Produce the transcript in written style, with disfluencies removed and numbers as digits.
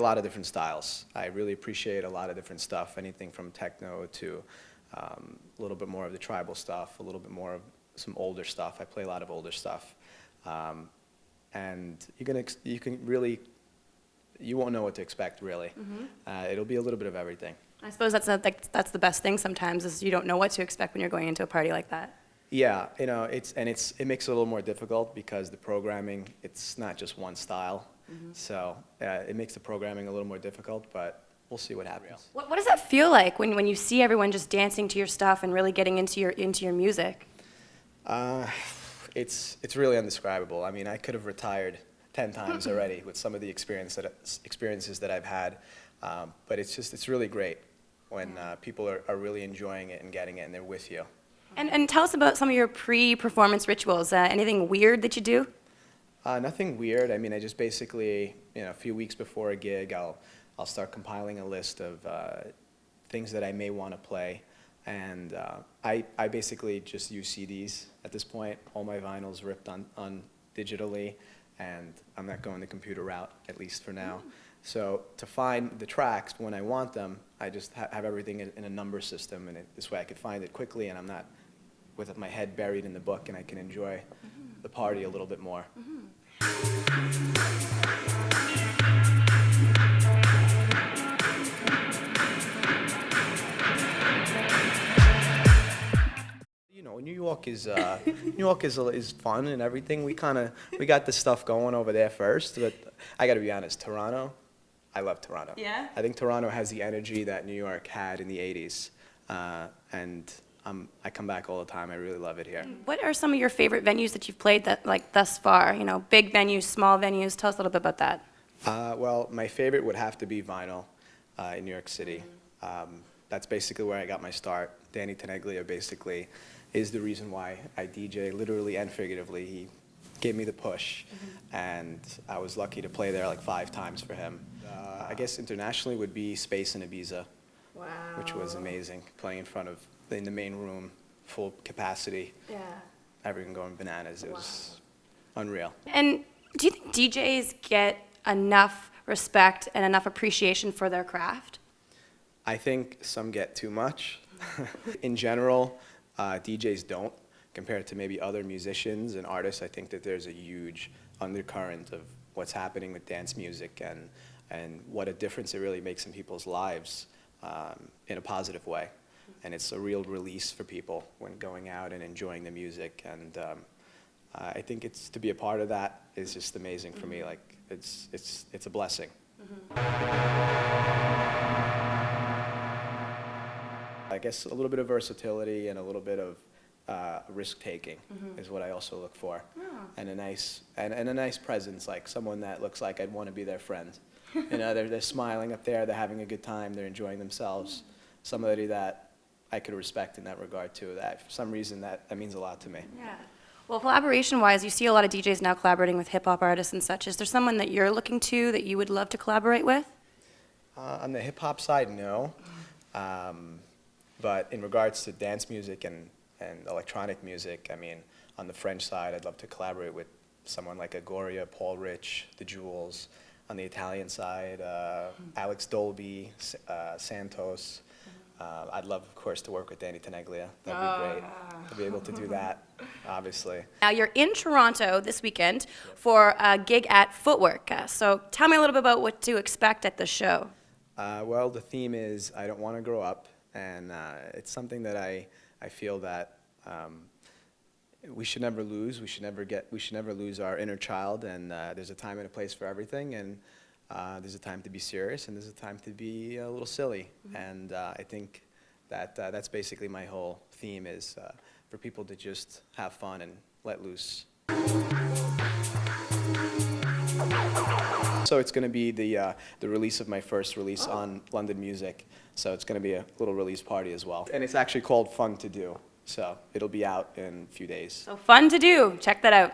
lot of different styles. I really appreciate a lot of different stuff, anything from techno to a little bit more of the tribal stuff, a little bit more of some older stuff. I play a lot of older stuff. And you won't know what to expect, really. It'll be a little bit of everything. I suppose that's the best thing sometimes, is you don't know what to expect when you're going into a party like that. Yeah, you know, it makes it a little more difficult because the programming, it's not just one style. So it makes the programming a little more difficult, but we'll see what happens. What does that feel like when you see everyone just dancing to your stuff and really getting into your music? It's really indescribable. I mean, I could have retired 10 times already with some of the experiences that I've had, but it's really great when people are really enjoying it and getting it, and they're with you. And tell us about some of your pre-performance rituals. Anything weird that you do? Nothing weird. I mean, I just basically, a few weeks before a gig, I'll start compiling a list of things that I may want to play, and I basically just use CDs at this point. All my vinyls ripped on digitally, and I'm not going the computer route, at least for now. So to find the tracks when I want them, I just have everything in a number system, and this way I could find it quickly, and I'm not with my head buried in the book, and I can enjoy the party a little bit more. You know, New York is fun and everything. We got this stuff going over there first, but I got to be honest, Toronto, I love Toronto. Yeah? I think Toronto has the energy that New York had in the 80s, and I come back all the time. I really love it here. What are some of your favorite venues that you've played thus far? You know, big venues, small venues. Tell us a little bit about that. Well, my favorite would have to be Vinyl in New York City. That's basically where I got my start. Danny Tenaglia basically is the reason why I DJ, literally and figuratively. He gave me the push, and I was lucky to play there like 5 times for him. I guess internationally would be Space in Ibiza, which was amazing. Playing in the main room, full capacity. Yeah. Everyone going bananas. It was unreal. And do you think DJs get enough respect and enough appreciation for their craft? I think some get too much. In general, DJs don't. Compared to maybe other musicians and artists, I think that there's a huge undercurrent of what's happening with dance music and what a difference it really makes in people's lives in a positive way. And it's a real release for people when going out and enjoying the music. And I think to be a part of that is just amazing for me. Like, it's a blessing. I guess a little bit of versatility and a little bit of risk-taking is what I also look for. And a nice presence, like someone that looks like I'd want to be their friend. You know, they're smiling up there, they're having a good time, they're enjoying themselves. Somebody that I could respect in that regard too. That for some reason that means a lot to me. Yeah. Well, collaboration-wise, you see a lot of DJs now collaborating with hip-hop artists and such. Is there someone that you're looking to that you would love to collaborate with? On the hip-hop side, no. But in regards to dance music and electronic music, I mean, on the French side, I'd love to collaborate with someone like Agoria, Paul Rich, The Jewels. On the Italian side, Alex Dolby, Santos. I'd love, of course, to work with Danny Tenaglia. That'd be great to be able to do that, obviously. Now, you're in Toronto this weekend for a gig at Footwork. So tell me a little bit about what to expect at the show. Well, the theme is I don't want to grow up, and it's something that I feel that we should never lose. We should never lose our inner child, and there's a time and a place for everything, and there's a time to be serious, and there's a time to be a little silly. And I think that that's basically my whole theme is for people to just have fun and let loose. So it's going to be the release of my first release on London Music. So it's going to be a little release party as well. And it's actually called Fun to Do. So it'll be out in a few days. So Fun to Do. Check that out.